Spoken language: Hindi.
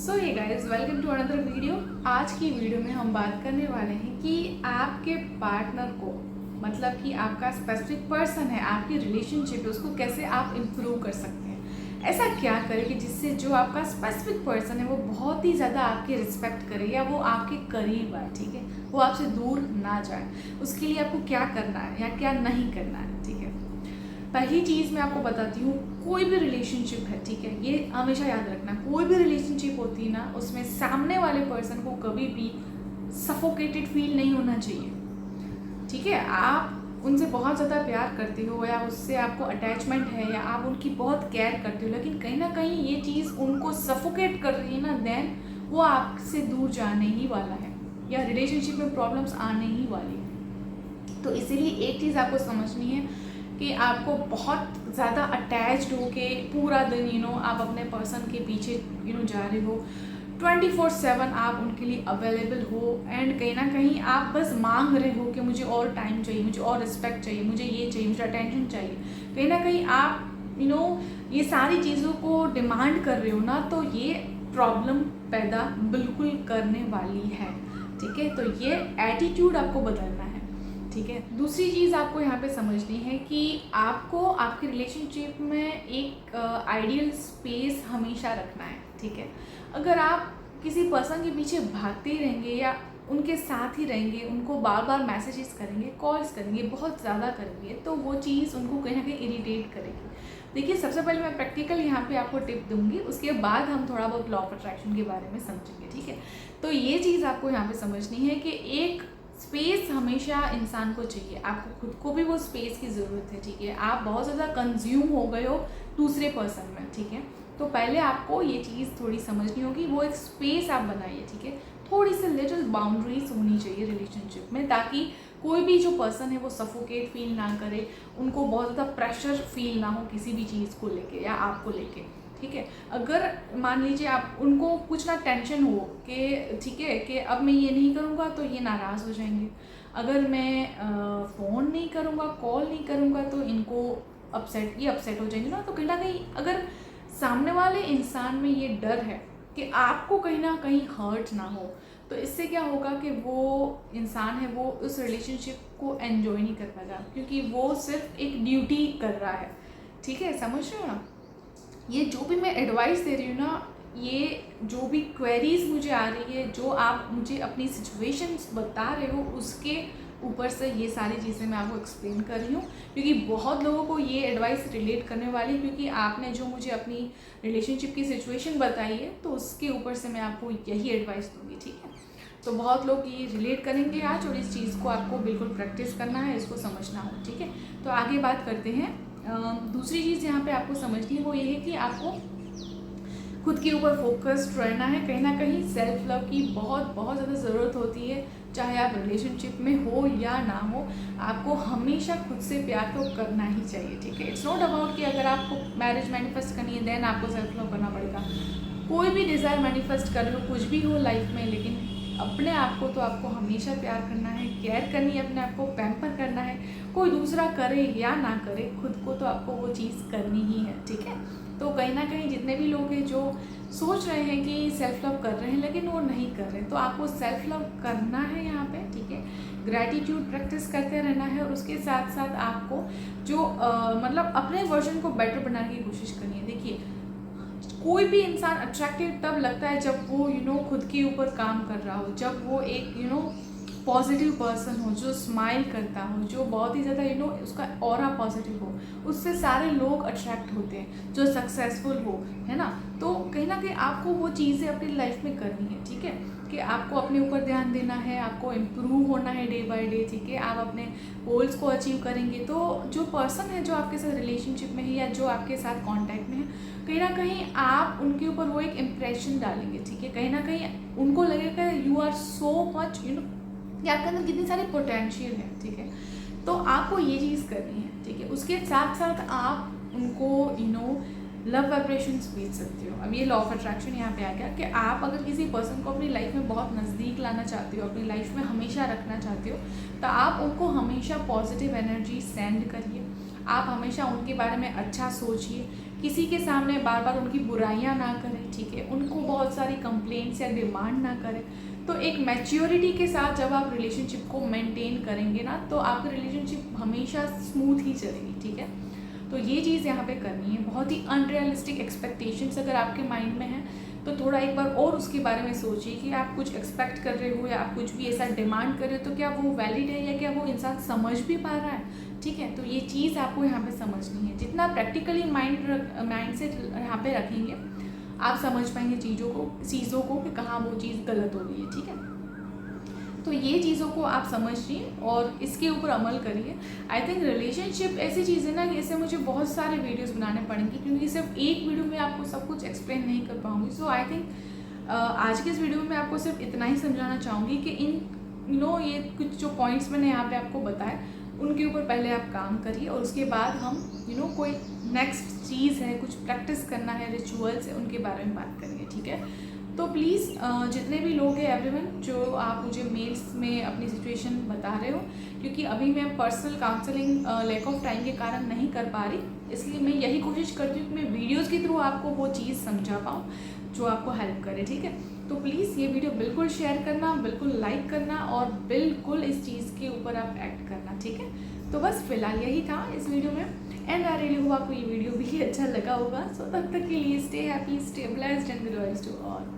So hey guys, welcome to another video. आज की वीडियो में हम बात करने वाले हैं कि आपके पार्टनर को, मतलब कि आपका स्पेसिफिक पर्सन है, आपकी रिलेशनशिप है, उसको कैसे आप इम्प्रूव कर सकते हैं। ऐसा क्या करें कि जिससे जो आपका स्पेसिफिक पर्सन है वो बहुत ही ज़्यादा आपकी रिस्पेक्ट करे या वो आपके करीब आए, ठीक है, वो आपसे दूर ना जाए। उसके लिए आपको क्या करना है या क्या नहीं करना है, ठीक है। पहली चीज़ मैं आपको बताती हूँ, कोई भी रिलेशनशिप है, ठीक है, ये हमेशा याद रखना, कोई भी रिलेशनशिप होती है ना, उसमें सामने वाले पर्सन को कभी भी सफोकेटेड फील नहीं होना चाहिए, ठीक है। आप उनसे बहुत ज़्यादा प्यार करते हो या उससे आपको अटैचमेंट है या आप उनकी बहुत केयर करते हो, लेकिन कहीं ना कहीं ये चीज़ उनको सफोकेट कर रही है ना, देन वो आपसे दूर जाने ही वाला है या रिलेशनशिप में प्रॉब्लम्स आने ही वाली है। तो इसीलिए एक चीज़ आपको समझनी है कि आपको बहुत ज़्यादा अटैच्ड हो के पूरा दिन आप अपने पर्सन के पीछे जा रहे हो, 24/7 आप उनके लिए अवेलेबल हो, एंड कहीं ना कहीं आप बस मांग रहे हो कि मुझे और टाइम चाहिए, मुझे और रिस्पेक्ट चाहिए, मुझे ये चाहिए, मुझे अटेंशन चाहिए। कहीं ना कहीं आप ये सारी चीज़ों को डिमांड कर रहे हो ना, तो ये प्रॉब्लम पैदा बिल्कुल करने वाली है, ठीक है। तो ये एटीट्यूड आपको बदलना है, ठीक है। दूसरी चीज़ आपको यहाँ पे समझनी है कि आपको आपकी रिलेशनशिप में एक आइडियल स्पेस हमेशा रखना है, ठीक है। अगर आप किसी पर्सन के पीछे भागते ही रहेंगे या उनके साथ ही रहेंगे, उनको बार बार मैसेजेस करेंगे, कॉल्स करेंगे, बहुत ज़्यादा करेंगे, तो वो चीज़ उनको कहीं ना कहीं इरिटेट करेगी। देखिए, सबसे पहले मैं प्रैक्टिकल यहाँ पे आपको टिप दूंगी, उसके बाद हम थोड़ा बहुत लॉ ऑफ अट्रैक्शन के बारे में समझेंगे, ठीक है। तो ये चीज़ आपको यहाँ पे समझनी है कि एक स्पेस हमेशा इंसान को चाहिए, आपको खुद को भी वो स्पेस की ज़रूरत है, ठीक है। आप बहुत ज़्यादा कंज्यूम हो गए हो दूसरे पर्सन में, ठीक है। तो पहले आपको ये चीज़ थोड़ी समझनी होगी, वो एक स्पेस आप बनाइए, ठीक है। थोड़ी सी लिटिल बाउंड्रीज होनी चाहिए रिलेशनशिप में, ताकि कोई भी जो पर्सन है वो सफोकेट फील ना करे, उनको बहुत ज़्यादा प्रेशर फील ना हो किसी भी चीज़ को लेके या आपको लेके, ठीक है। अगर मान लीजिए आप उनको कुछ ना टेंशन हो कि ठीक है कि अब मैं ये नहीं करूँगा तो ये नाराज़ हो जाएंगे, अगर मैं फ़ोन नहीं करूँगा, कॉल नहीं करूँगा तो इनको ये अपसेट हो जाएंगे ना। तो कहीं ना कहीं अगर सामने वाले इंसान में ये डर है कि आपको कहीं ना कहीं हर्ट ना हो, तो इससे क्या होगा कि वो इंसान है वो उस रिलेशनशिप को एंजॉय नहीं कर पाएगा, क्योंकि वो सिर्फ एक ड्यूटी कर रहा है, ठीक है। समझ रहे हो ना। ये जो भी मैं एडवाइस दे रही हूँ ना, ये जो भी क्वेरीज मुझे आ रही है, जो आप मुझे अपनी सिचुएशंस बता रहे हो, उसके ऊपर से ये सारी चीज़ें मैं आपको एक्सप्लेन कर रही हूँ, क्योंकि बहुत लोगों को ये एडवाइस रिलेट करने वाली, क्योंकि आपने जो मुझे अपनी रिलेशनशिप की सिचुएशन बताई है, तो उसके ऊपर से मैं आपको यही एडवाइस दूँगी, ठीक है। तो बहुत लोग ये रिलेट करेंगे आज, और इस चीज़ को आपको बिल्कुल प्रैक्टिस करना है, इसको समझना हो, ठीक है। तो आगे बात करते हैं। दूसरी चीज़ यहाँ पे आपको समझनी है वो ये है कि आपको खुद के ऊपर फोकस्ड रहना है। कहीं ना कहीं सेल्फ लव की बहुत बहुत ज़्यादा ज़रूरत होती है, चाहे आप रिलेशनशिप में हो या ना हो, आपको हमेशा खुद से प्यार तो करना ही चाहिए, ठीक है। इट्स नॉट अबाउट कि अगर आपको मैरिज मैनिफेस्ट करनी है देन आपको सेल्फ लव करना पड़ेगा। कोई भी डिज़ायर मैनिफेस्ट कर लो, कुछ भी हो लाइफ में, लेकिन अपने आप को तो आपको हमेशा प्यार करना है, केयर करनी है, अपने आप को पैम्पर करना है। कोई दूसरा करे या ना करे, खुद को तो आपको वो चीज़ करनी ही है, ठीक है। तो कहीं ना कहीं जितने भी लोग हैं जो सोच रहे हैं कि सेल्फ लव कर रहे हैं लेकिन वो नहीं कर रहे, तो आपको सेल्फ लव करना है यहाँ पे, ठीक है। ग्रैटिट्यूड प्रैक्टिस करते रहना है, और उसके साथ साथ आपको जो मतलब अपने वर्जन को बेटर बनाने की कोशिश करनी है। देखिए, कोई भी इंसान अट्रैक्टिव तब लगता है जब वो खुद के ऊपर काम कर रहा हो, जब वो एक पॉजिटिव पर्सन हो, जो स्माइल करता हो, जो बहुत ही ज़्यादा उसका ऑरा पॉजिटिव हो, उससे सारे लोग अट्रैक्ट होते हैं, जो सक्सेसफुल हो, है ना। तो कहीं ना कहीं आपको वो चीज़ें अपनी लाइफ में करनी है, ठीक है, कि आपको अपने ऊपर ध्यान देना है, आपको इम्प्रूव होना है डे बाय डे, ठीक है। आप अपने गोल्स को अचीव करेंगे तो जो पर्सन है जो आपके साथ रिलेशनशिप में है या जो आपके साथ कॉन्टैक्ट में है, कहीं ना कहीं आप उनके ऊपर वो एक इम्प्रेशन डालेंगे, ठीक है। कहीं ना कहीं उनको लगेगा यू आर सो मच कि आपके अंदर कितनी सारी पोटेंशियल है, ठीक है। तो आपको ये चीज़ करनी है, ठीक है। उसके साथ साथ आप उनको लव वाइब्रेशंस भेज सकते हो। अब ये लॉ ऑफ अट्रैक्शन यहाँ पे आ गया कि आप अगर किसी पर्सन को अपनी लाइफ में बहुत नज़दीक लाना चाहते हो, अपनी लाइफ में हमेशा रखना चाहते हो, तो आप उनको हमेशा पॉजिटिव एनर्जी सेंड करिए, आप हमेशा उनके बारे में अच्छा सोचिए, किसी के सामने बार बार उनकी बुराइयां ना करें, ठीक है, उनको बहुत सारी कंप्लेंट्स या डिमांड ना करें। तो एक मैच्योरिटी के साथ जब आप रिलेशनशिप को मेंटेन करेंगे ना, तो आपकी रिलेशनशिप हमेशा स्मूथ ही चलेगी, ठीक है। तो ये चीज़ यहाँ पे करनी है। बहुत ही अनरियलिस्टिक एक्सपेक्टेशंस अगर आपके माइंड में हैं तो थोड़ा एक बार और उसके बारे में सोचिए कि आप कुछ एक्सपेक्ट कर रहे हो या आप कुछ भी ऐसा डिमांड कर रहे हो तो क्या वो वैलिड है या क्या वो इंसान समझ भी पा रहा है, ठीक है। तो ये चीज़ आपको यहाँ पे समझनी है। जितना प्रैक्टिकली माइंड से यहाँ पे रखेंगे आप समझ पाएंगे चीज़ों को कि कहाँ वो चीज़ गलत हो रही है, ठीक है। तो ये चीज़ों को आप समझिए और इसके ऊपर अमल करिए। आई थिंक रिलेशनशिप ऐसी चीज़ है ना कि इससे मुझे बहुत सारे वीडियोस बनाने पड़ेंगे, क्योंकि सिर्फ एक वीडियो में आपको सब कुछ एक्सप्लेन नहीं कर पाऊँगी। सो आई थिंक आज के इस वीडियो में मैं आपको सिर्फ इतना ही समझाना चाहूँगी कि ये कुछ जो पॉइंट्स मैंने यहाँ पे आपको बताए उनके ऊपर पहले आप काम करिए और उसके बाद हम कोई नेक्स्ट चीज़ है, कुछ प्रैक्टिस करना है, रिचुअल्स है, उनके बारे में बात करेंगे, ठीक है। तो प्लीज़ जितने भी लोग हैं एवरीवन, जो आप मुझे मेल्स में अपनी सिचुएशन बता रहे हो, क्योंकि अभी मैं personal counselling lack of time के कारण नहीं कर पा रही, इसलिए मैं यही कोशिश करती हूँ कि मैं वीडियोज़ के थ्रू आपको वो चीज़ समझा पाऊँ जो आपको हेल्प करे, ठीक है। तो प्लीज़ ये वीडियो बिल्कुल शेयर करना, बिल्कुल लाइक करना और बिल्कुल इस चीज़ के ऊपर आप एक्ट करना, ठीक है। तो बस फिलहाल यही था इस वीडियो में, एंड आई रियली होप आपको ये वीडियो भी अच्छा लगा होगा। सो तब तक के लिए stay happy, stay blessed and good vibes to all.